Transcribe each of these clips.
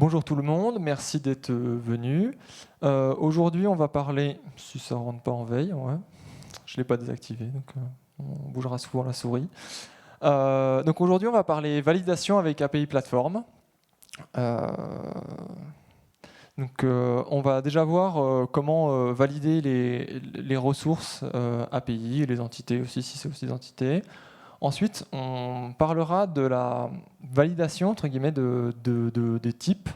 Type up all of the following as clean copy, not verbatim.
Bonjour tout le monde, merci d'être venu. Aujourd'hui, on va parler, si ça ne rentre pas en veille, ouais, je ne l'ai pas désactivé, donc on bougera souvent la souris. Donc aujourd'hui, on va parler validation avec API Platform. On va déjà voir comment valider les ressources API, et les entités aussi, si c'est aussi des entités. Ensuite, on parlera de la validation entre guillemets des types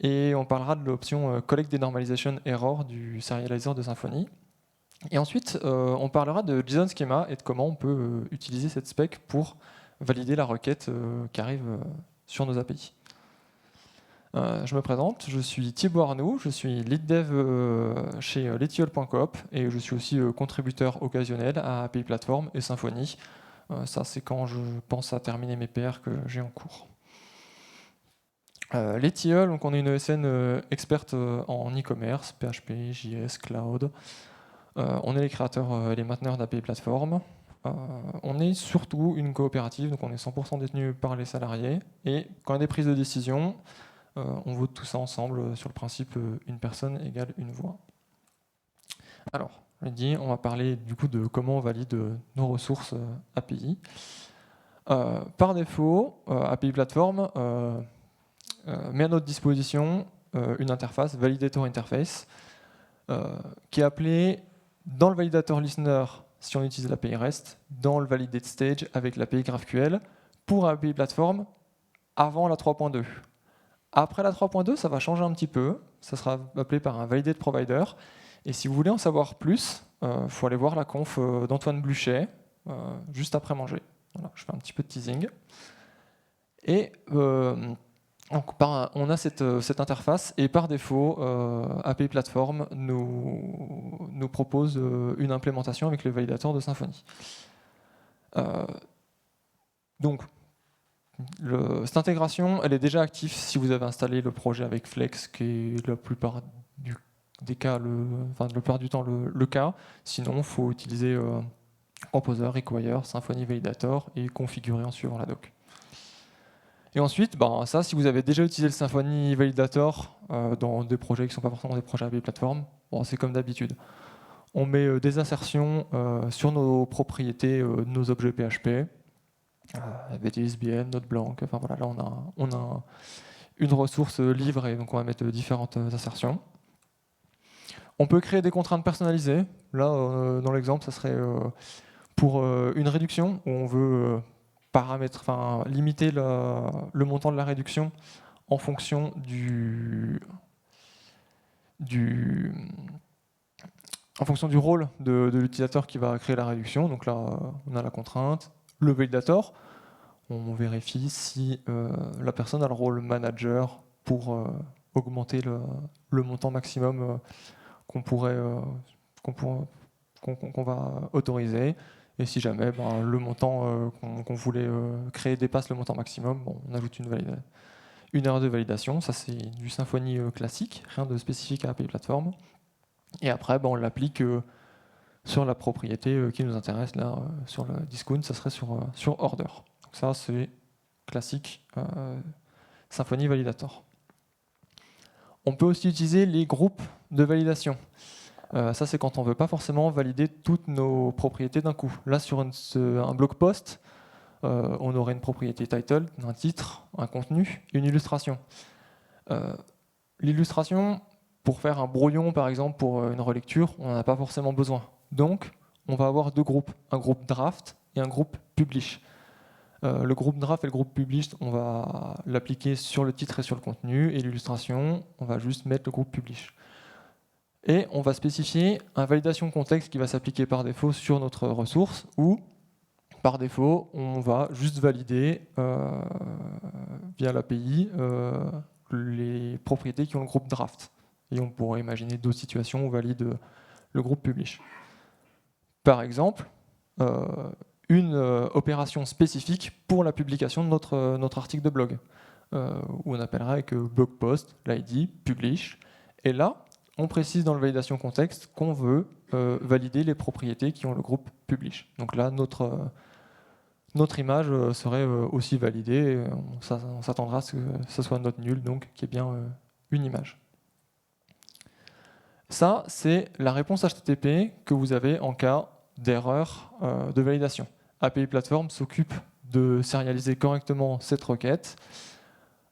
et on parlera de l'option Collect Denormalization Error du serializer de Symfony. Et ensuite, on parlera de JSON Schema et de comment on peut utiliser cette spec pour valider la requête qui arrive sur nos API. Je me présente, je suis Thibaut Arnoux, je suis lead dev chez letiol.coop et je suis aussi contributeur occasionnel à API Platform et Symfony. Ça, c'est quand je pense à terminer mes PR que j'ai en cours. Letiol, donc on est une ESN experte en e-commerce, PHP, JS, Cloud. On est les créateurs et les mainteneurs d'API Platform. On est surtout une coopérative, donc on est 100% détenu par les salariés. Et quand il y a des prises de décision, on vote tout ça ensemble sur le principe une personne égale une voix. Alors, je l'ai dit, on va parler du coup de comment on valide nos ressources API. Par défaut, API Platform met à notre disposition une interface, Validator Interface, qui est appelée dans le Validator Listener si on utilise l'API REST, dans le Validate Stage avec l'API GraphQL, pour API Platform avant la 3.2. Après la 3.2, ça va changer un petit peu, ça sera appelé par un Validate Provider, et si vous voulez en savoir plus, il faut aller voir la conf d'Antoine Bluchet, juste après manger. Voilà, je fais un petit peu de teasing. Et on a cette interface et par défaut, API Platform nous propose une implémentation avec le validateur de Symfony. Donc, cette intégration, elle est déjà active si vous avez installé le projet avec Flex, qui est la plupart des cas, la plupart du temps le cas. Sinon, il faut utiliser Composer, Require, Symfony Validator et configurer en suivant la doc. Et ensuite, ça, si vous avez déjà utilisé le Symfony Validator dans des projets qui ne sont pas forcément des projets API Platform, c'est comme d'habitude. On met des insertions sur nos propriétés, nos objets PHP, VTSBN, Note blanc, enfin voilà, là on a une ressource livre et donc on va mettre différentes insertions. On peut créer des contraintes personnalisées. Là, dans l'exemple, ça serait pour une réduction où on veut limiter le montant de la réduction en fonction en fonction du rôle de l'utilisateur qui va créer la réduction. Donc là, on a la contrainte, le validator. On vérifie si la personne a le rôle manager pour augmenter le montant maximum qu'on va autoriser. Et si jamais le montant qu'on voulait créer dépasse le montant maximum, on ajoute une erreur de validation. Ça, c'est du Symfony classique, rien de spécifique à API Platform. Et après, on l'applique sur la propriété qui nous intéresse. Là, sur le discount, ça serait sur order. Donc ça, c'est classique Symfony Validator. On peut aussi utiliser les groupes de validation. Ça, c'est quand on ne veut pas forcément valider toutes nos propriétés d'un coup. Là, sur un blog post, on aurait une propriété title, un titre, un contenu, une illustration. L'illustration, pour faire un brouillon, par exemple, pour une relecture, on n'en a pas forcément besoin. Donc, on va avoir deux groupes, un groupe draft et un groupe publish. Le groupe draft et le groupe publish, on va l'appliquer sur le titre et sur le contenu, et l'illustration, on va juste mettre le groupe publish. Et on va spécifier un validation contexte qui va s'appliquer par défaut sur notre ressource, ou par défaut, on va juste valider via l'API les propriétés qui ont le groupe draft. Et on pourrait imaginer d'autres situations où on valide le groupe publish. Par exemple, une opération spécifique pour la publication de notre article de blog, où on appellera avec blog post, l'ID, publish. Et là, on précise dans le validation contexte qu'on veut valider les propriétés qui ont le groupe publish. Donc là, notre notre image serait aussi validée. On s'attendra à ce que ce soit note nulle, donc qu'il y ait bien une image. Ça, c'est la réponse HTTP que vous avez en cas d'erreur de validation. API Platform s'occupe de serialiser correctement cette requête,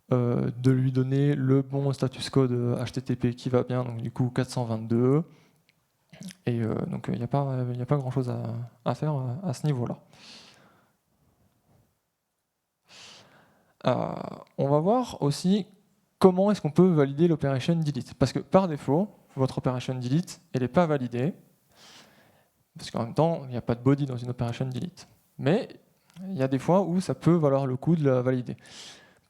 de lui donner le bon status code HTTP qui va bien, donc du coup 422. Et donc il n'y a pas grand-chose à faire à ce niveau-là. On va voir aussi comment est-ce qu'on peut valider l'operation delete. Parce que par défaut, votre operation delete, elle n'est pas validée. Parce qu'en même temps, il n'y a pas de body dans une operation delete. Mais il y a des fois où ça peut valoir le coup de la valider.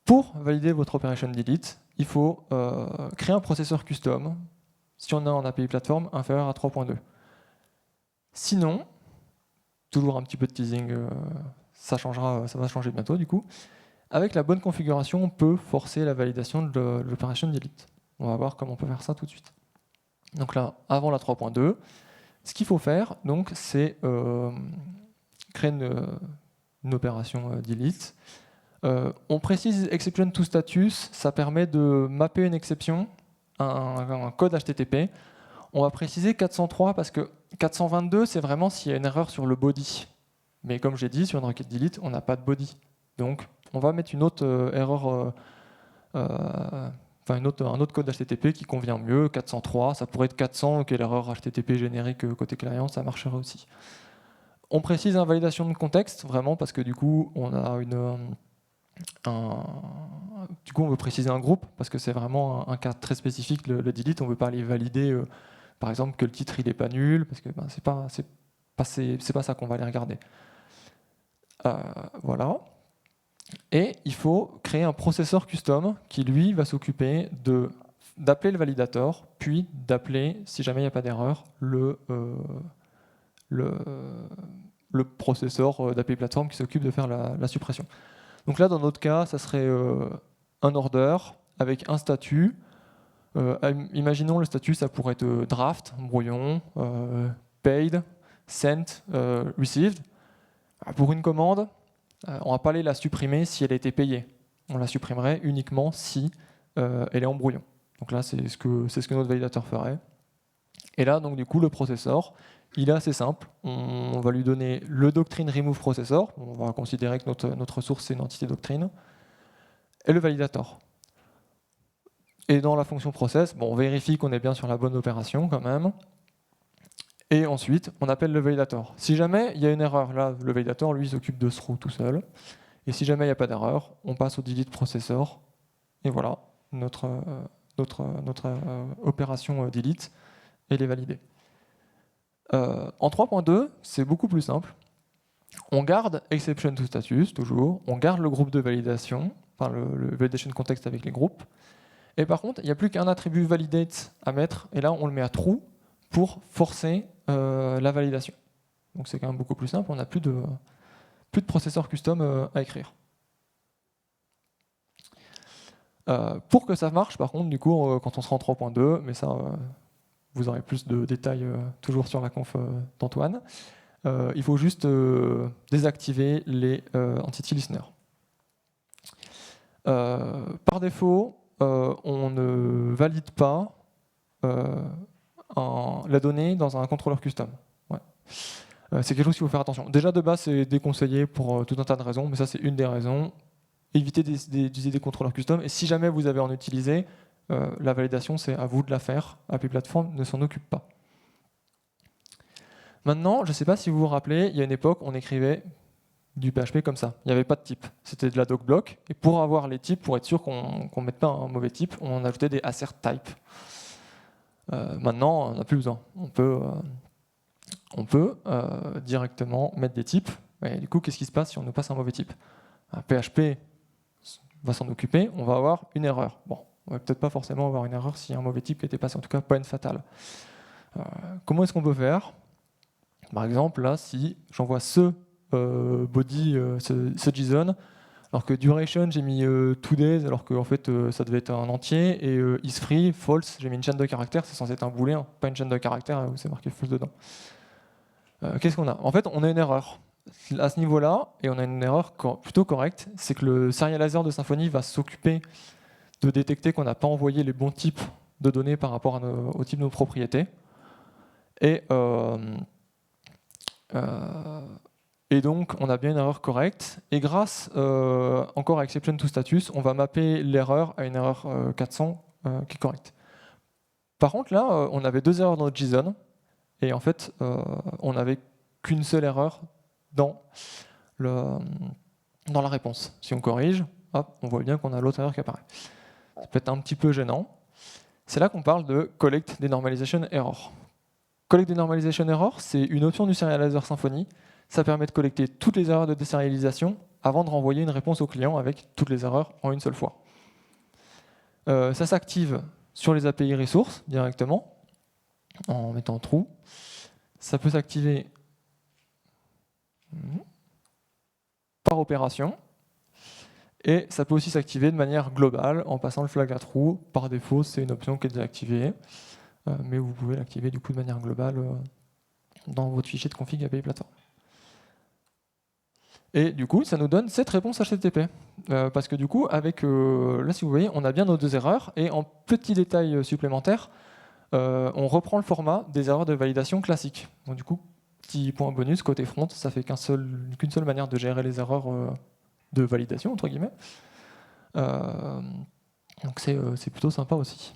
Pour valider votre operation delete, il faut créer un processeur custom, si on a en API Platform, inférieur à 3.2. Sinon, toujours un petit peu de teasing, ça va changer bientôt du coup. Avec la bonne configuration, on peut forcer la validation de l'operation delete. On va voir comment on peut faire ça tout de suite. Donc là, avant la 3.2, ce qu'il faut faire, donc, c'est créer une opération delete. On précise exception to status, ça permet de mapper une exception, un code HTTP. On va préciser 403 parce que 422, c'est vraiment s'il y a une erreur sur le body. Mais comme j'ai dit, sur une requête delete, on n'a pas de body. Donc, on va mettre une autre erreur, un autre code HTTP qui convient mieux, 403, ça pourrait être 400, qui est l'erreur HTTP générique côté client, ça marcherait aussi. On précise invalidation de contexte, vraiment, parce que du coup, on a du coup, on veut préciser un groupe, parce que c'est vraiment un cas très spécifique, le delete, on ne veut pas aller valider, par exemple, que le titre il n'est pas nul, parce que c'est pas ça qu'on va aller regarder. Voilà. Et il faut créer un processeur custom qui, lui, va s'occuper d'appeler le validator, puis d'appeler, si jamais il n'y a pas d'erreur, le processeur d'API Platform qui s'occupe de faire la suppression. Donc là, dans notre cas, ça serait un order avec un statut. Imaginons le statut, ça pourrait être draft, brouillon, paid, sent, received. Pour une commande, on ne va pas aller la supprimer si elle a été payée. On la supprimerait uniquement si elle est en brouillon. Donc là, c'est ce que notre validateur ferait. Et là, donc du coup, le processeur, il est assez simple. On va lui donner le doctrine remove processor. On va considérer que notre source, c'est une entité doctrine. Et le validator. Et dans la fonction process, on vérifie qu'on est bien sur la bonne opération quand même. Et ensuite, on appelle le validator. Si jamais il y a une erreur, là, le validator, lui, s'occupe de ce row tout seul. Et si jamais il n'y a pas d'erreur, on passe au delete processor. Et voilà, notre opération delete, elle est validée. En 3.2, c'est beaucoup plus simple. On garde exception to status, toujours. On garde le groupe de validation, enfin le validation context avec les groupes. Et par contre, il n'y a plus qu'un attribut validate à mettre. Et là, on le met à true pour forcer la validation. Donc c'est quand même beaucoup plus simple. On n'a plus de processeur custom à écrire. Pour que ça marche, par contre, du coup, quand on sera en 3.2, mais ça, vous aurez plus de détails toujours sur la conf d'Antoine, il faut juste désactiver les entity listeners. Par défaut, on ne valide pas la donnée dans un contrôleur custom. Ouais. C'est quelque chose qu'il faut faire attention. Déjà, de base, c'est déconseillé pour tout un tas de raisons, mais ça, c'est une des raisons. Évitez d'utiliser des contrôleurs custom. Et si jamais vous avez en utilisé, la validation, c'est à vous de la faire. API Platform ne s'en occupe pas. Maintenant, je ne sais pas si vous vous rappelez, il y a une époque, on écrivait du PHP comme ça. Il n'y avait pas de type. C'était de la docblock. Et pour avoir les types, pour être sûr qu'on ne mette pas un mauvais type, on ajoutait des assert type. Maintenant, on n'a plus besoin. On peut directement mettre des types. Et du coup, qu'est-ce qui se passe si on nous passe un mauvais type? Un PHP va s'en occuper, on va avoir une erreur. Bon, on va peut-être pas forcément avoir une erreur s'il y a un mauvais type qui était passé, en tout cas pas une fatale. Comment est-ce qu'on peut faire? Par exemple, là, si j'envoie ce body, ce JSON, alors que duration, j'ai mis 2 days, alors qu'en fait, ça devait être un entier, et isFree, false, j'ai mis une chaîne de caractères, c'est censé être un booléen, pas une chaîne de caractères où c'est marqué false dedans. Qu'est-ce qu'on a? En fait, on a une erreur. à ce niveau-là, et on a une erreur plutôt correcte, c'est que le serializer de Symfony va s'occuper de détecter qu'on n'a pas envoyé les bons types de données par rapport au type de nos propriétés. Et donc, on a bien une erreur correcte. Et grâce, encore à exception to status, on va mapper l'erreur à une erreur 400 qui est correcte. Par contre, là, on avait 2 erreurs dans notre JSON. Et en fait, on n'avait qu'une seule erreur dans la réponse. Si on corrige, hop, on voit bien qu'on a l'autre erreur qui apparaît. Ça peut être un petit peu gênant. C'est là qu'on parle de Collect Denormalization Error. Collect Denormalization Error, c'est une option du serializer Symfony. Ça permet de collecter toutes les erreurs de désérialisation avant de renvoyer une réponse au client avec toutes les erreurs en une seule fois. Ça s'active sur les API ressources directement, en mettant true. Ça peut s'activer par opération. Et ça peut aussi s'activer de manière globale en passant le flag à true. Par défaut, c'est une option qui est désactivée. Mais vous pouvez l'activer du coup de manière globale dans votre fichier de config API plateforme. Et du coup, ça nous donne cette réponse HTTP. Parce que du coup, avec là, si vous voyez, on a bien nos 2 erreurs. Et en petit détail supplémentaire, on reprend le format des erreurs de validation classiques. Donc du coup, petit point bonus, côté front, ça fait qu'une seule manière de gérer les erreurs de validation, entre guillemets. Donc c'est plutôt sympa aussi.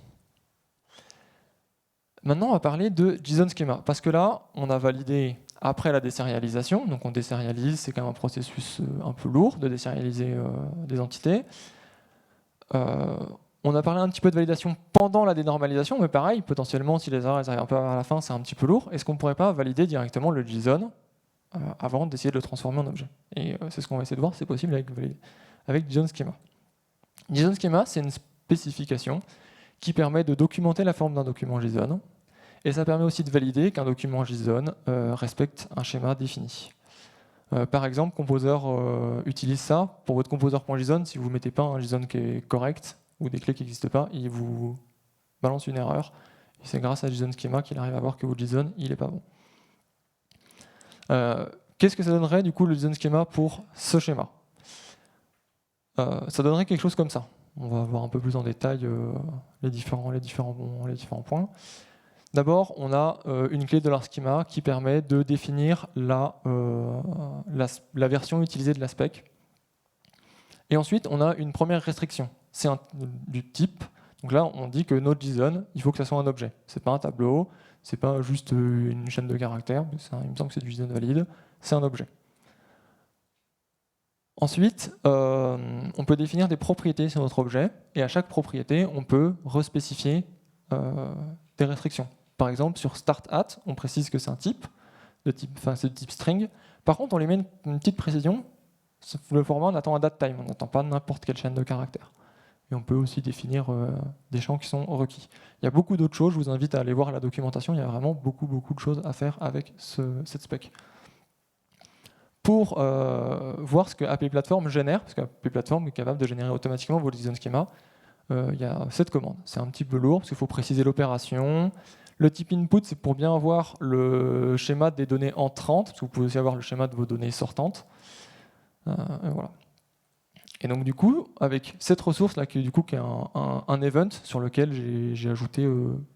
Maintenant, on va parler de JSON Schema, parce que là, on a validé après la désérialisation, donc on désérialise, c'est quand même un processus un peu lourd de désérialiser des entités. On a parlé un petit peu de validation pendant la dénormalisation, mais pareil, potentiellement, si les erreurs arrivent un peu à la fin, c'est un petit peu lourd. Est-ce qu'on ne pourrait pas valider directement le JSON avant d'essayer de le transformer en objet? Et c'est ce qu'on va essayer de voir, c'est possible avec JSON Schema. JSON Schema, c'est une spécification qui permet de documenter la forme d'un document JSON, et ça permet aussi de valider qu'un document JSON respecte un schéma défini. Par exemple, Composer utilise ça pour votre composer.json. Si vous ne mettez pas un JSON qui est correct ou des clés qui n'existent pas, il vous balance une erreur. Et c'est grâce à JSON Schema qu'il arrive à voir que votre JSON il n'est pas bon. Qu'est-ce que ça donnerait du coup le JSON Schema pour ce schéma? Ça donnerait quelque chose comme ça. On va voir un peu plus en détail les différents points. D'abord, on a une clé de leur schema qui permet de définir la version utilisée de la spec. Et ensuite, on a une première restriction. C'est du type. Donc là, on dit que notre JSON, il faut que ça soit un objet. C'est pas un tableau, c'est pas juste une chaîne de caractères. Il me semble que c'est du JSON valide. C'est un objet. Ensuite, on peut définir des propriétés sur notre objet. Et à chaque propriété, on peut respécifier des restrictions. Par exemple, sur start at, on précise que c'est un type, c'est de type string. Par contre, on lui met une petite précision. Le format, on attend un datetime, on n'attend pas n'importe quelle chaîne de caractères. Et on peut aussi définir des champs qui sont requis. Il y a beaucoup d'autres choses, je vous invite à aller voir la documentation, il y a vraiment beaucoup de choses à faire avec cette spec. Pour voir ce que API Platform génère, parce que API Platform est capable de générer automatiquement vos JSON schema, il y a cette commande. C'est un petit peu lourd, parce qu'il faut préciser l'opération. Le type input, c'est pour bien avoir le schéma des données entrantes, parce que vous pouvez aussi avoir le schéma de vos données sortantes. Et voilà. Et donc du coup, avec cette ressource là, qui est un event sur lequel j'ai ajouté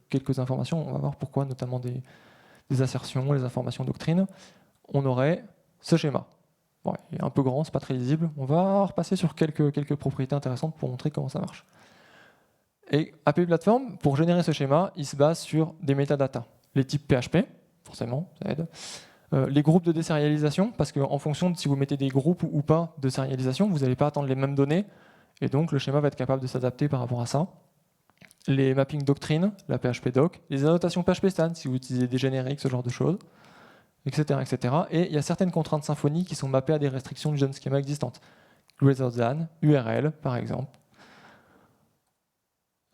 quelques informations, on va voir pourquoi, notamment des assertions, les informations doctrines, on aurait ce schéma. Bon, il est un peu grand, c'est pas très lisible. On va repasser sur quelques propriétés intéressantes pour montrer comment ça marche. Et API Platform, pour générer ce schéma, il se base sur des métadatas. Les types PHP, forcément, ça aide. Les groupes de désérialisation, parce qu'en fonction de si vous mettez des groupes ou pas de sérialisation, vous n'allez pas attendre les mêmes données, et donc le schéma va être capable de s'adapter par rapport à ça. Les mappings doctrines, la PHP doc, les annotations PHP stan, si vous utilisez des génériques, ce genre de choses, etc., etc. Et il y a certaines contraintes Symfony qui sont mappées à des restrictions de JSON Schema existantes. Greater than, URL, par exemple.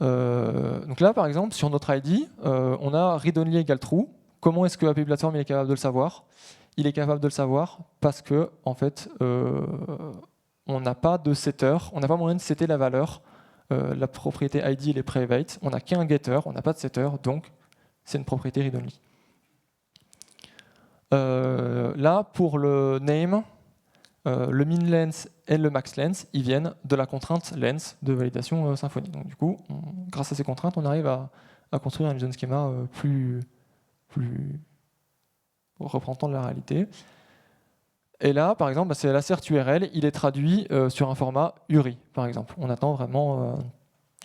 Donc là, par exemple, sur notre ID, on a read only égale true. Comment est-ce que API Platform est capable de le savoir? Il est capable de le savoir parce que, en fait, on n'a pas de setter, on n'a pas moyen de setter la valeur. La propriété ID elle est private, on n'a qu'un getter, on n'a pas de setter, donc c'est une propriété read only. là, pour le name, le min length et le max length, ils viennent de la contrainte length de validation Symfony. Donc du coup, grâce à ces contraintes, on arrive à construire un JSON schema plus représentant de la réalité. Et là, par exemple, c'est l'assert URL, il est traduit sur un format URI, par exemple. On attend vraiment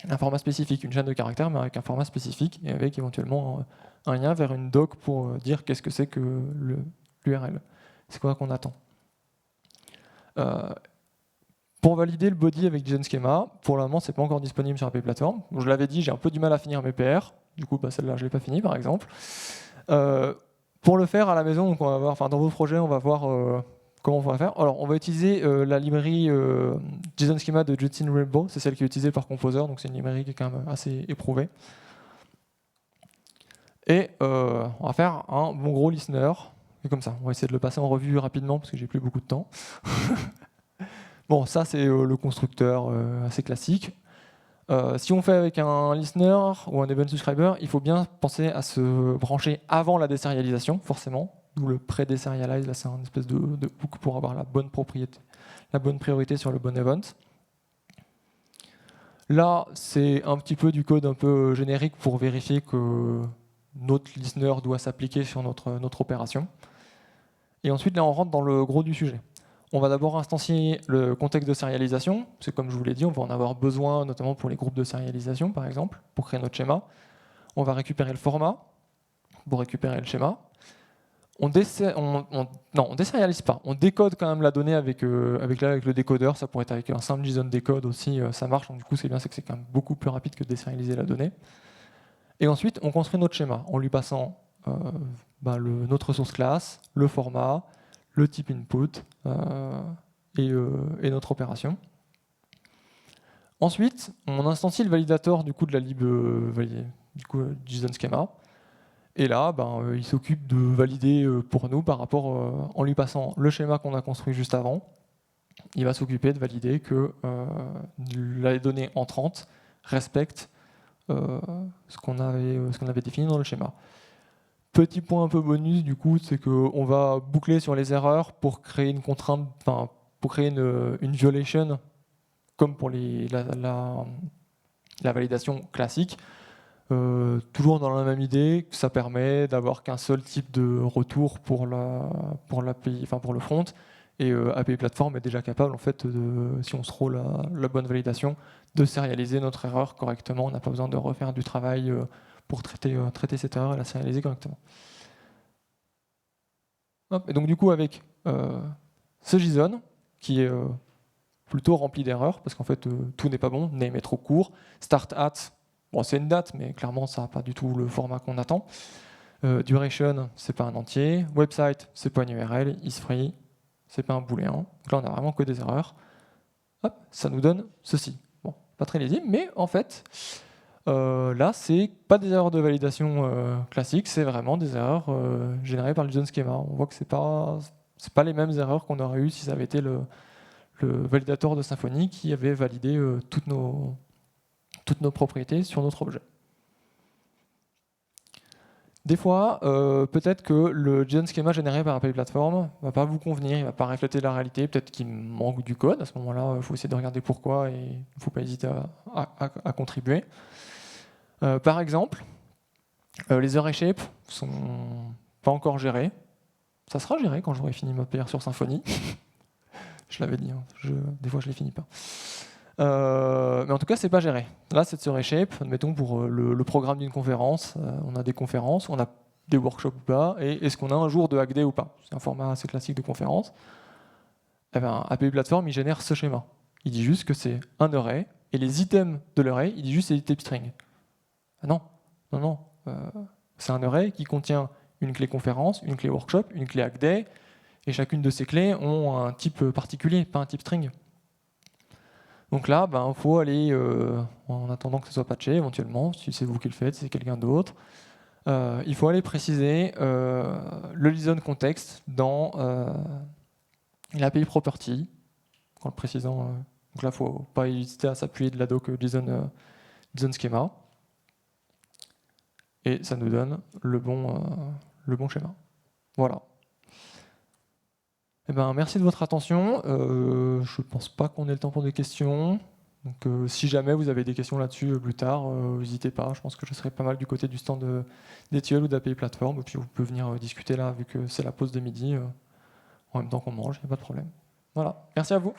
un format spécifique, une chaîne de caractères, mais avec un format spécifique, et avec éventuellement un lien vers une doc pour dire qu'est-ce que c'est que l'URL. C'est quoi qu'on attend. Pour valider le body avec JSON Schema, pour le moment, c'est pas encore disponible sur API Platform. Je l'avais dit, j'ai un peu du mal à finir mes PR. Du coup, celle-là, je l'ai pas fini, par exemple. Pour le faire à la maison, donc on va voir, enfin, dans vos projets, on va voir comment on va faire. Alors, on va utiliser la librairie JSON Schema de Judson Rainbow. C'est celle qui est utilisée par Composer, donc c'est une librairie qui est quand même assez éprouvée. Et on va faire un bon gros listener. Et comme ça, on va essayer de le passer en revue rapidement parce que j'ai plus beaucoup de temps. Bon, ça c'est le constructeur assez classique. Si on fait avec un listener ou un event subscriber, il faut bien penser à se brancher avant la désérialisation, forcément. D'où le pré-déserialize, là c'est un espèce de hook pour avoir la bonne priorité sur le bon event. Là, c'est un petit peu du code un peu générique pour vérifier que notre listener doit s'appliquer sur notre opération. Et ensuite, là, on rentre dans le gros du sujet. On va d'abord instancier le contexte de sérialisation. C'est comme je vous l'ai dit, on va en avoir besoin, notamment pour les groupes de sérialisation, par exemple, pour créer notre schéma. On va récupérer le format pour récupérer le schéma. On désérialise pas. On décode quand même la donnée avec le décodeur. Ça pourrait être avec un simple JSON décode aussi, ça marche. Donc du coup, c'est bien, c'est que c'est quand même beaucoup plus rapide que de désérialiser la donnée. Et ensuite, on construit notre schéma en lui passant notre source class, le format, le type input et notre opération. Ensuite, on instancie le validator du coup de la lib JSON schema. Et là, il s'occupe de valider pour nous par rapport en lui passant le schéma qu'on a construit juste avant. Il va s'occuper de valider que la donnée entrante respecte ce qu'on avait défini dans le schéma. Petit point un peu bonus du coup, c'est qu'on va boucler sur les erreurs pour créer une contrainte, pour créer une violation, comme pour la validation classique. Toujours dans la même idée, que ça permet d'avoir qu'un seul type de retour pour l'API, pour le front. Et API Platform est déjà capable, en fait, si on se roule la bonne validation, de sérialiser notre erreur correctement. On n'a pas besoin de refaire du travail pour traiter cette erreur et la sérialiser correctement. Hop, et donc du coup, avec ce JSON, qui est plutôt rempli d'erreurs, parce qu'en fait, tout n'est pas bon, name est trop court, start at, bon, c'est une date, mais clairement, ça n'a pas du tout le format qu'on attend. Duration, c'est pas un entier. Website, c'est pas une URL. IsFree, c'est pas un booléen. Donc là, on a vraiment que des erreurs. Hop, ça nous donne ceci. Bon, pas très lisible, mais en fait, là, c'est pas des erreurs de validation classiques, c'est vraiment des erreurs générées par le JSON Schema. On voit que c'est pas les mêmes erreurs qu'on aurait eu si ça avait été le validator de Symfony qui avait validé toutes nos propriétés sur notre objet. Des fois, peut-être que le JSON Schema généré par API Platform ne va pas vous convenir, il ne va pas refléter la réalité, peut-être qu'il manque du code. À ce moment-là, il faut essayer de regarder pourquoi et il ne faut pas hésiter à contribuer. Par exemple, les array shapes sont pas encore gérés. Ça sera géré quand j'aurai fini ma PR sur Symfony. Je l'avais dit, hein, des fois je ne les finis pas. Mais en tout cas, c'est pas géré. Là, c'est sur Reshape, admettons pour le programme d'une conférence, on a des conférences, on a des workshops ou pas, et est-ce qu'on a un jour de Hack Day ou pas? C'est un format assez classique de conférence. Eh ben, API Platform, il génère ce schéma. Il dit juste que c'est un array, et les items de l'array, il dit juste c'est des types string. Ah non, non, non. C'est un array qui contient une clé conférence, une clé workshop, une clé Hack Day, et chacune de ces clés ont un type particulier, pas un type string. Donc là, il faut aller, en attendant que ce soit patché, éventuellement, si c'est vous qui le faites, si c'est quelqu'un d'autre, il faut aller préciser le JSON context dans l'API property, en le précisant. Donc là, il ne faut pas hésiter à s'appuyer de la doc JSON schema. Et ça nous donne le bon schéma. Voilà. Eh ben, merci de votre attention. Je ne pense pas qu'on ait le temps pour des questions. Donc, si jamais vous avez des questions là-dessus plus tard, n'hésitez pas. Je pense que je serai pas mal du côté du stand d'Etiole ou d'API Platform. Et puis vous pouvez venir discuter là, vu que c'est la pause de midi, en même temps qu'on mange, il n'y a pas de problème. Voilà, merci à vous.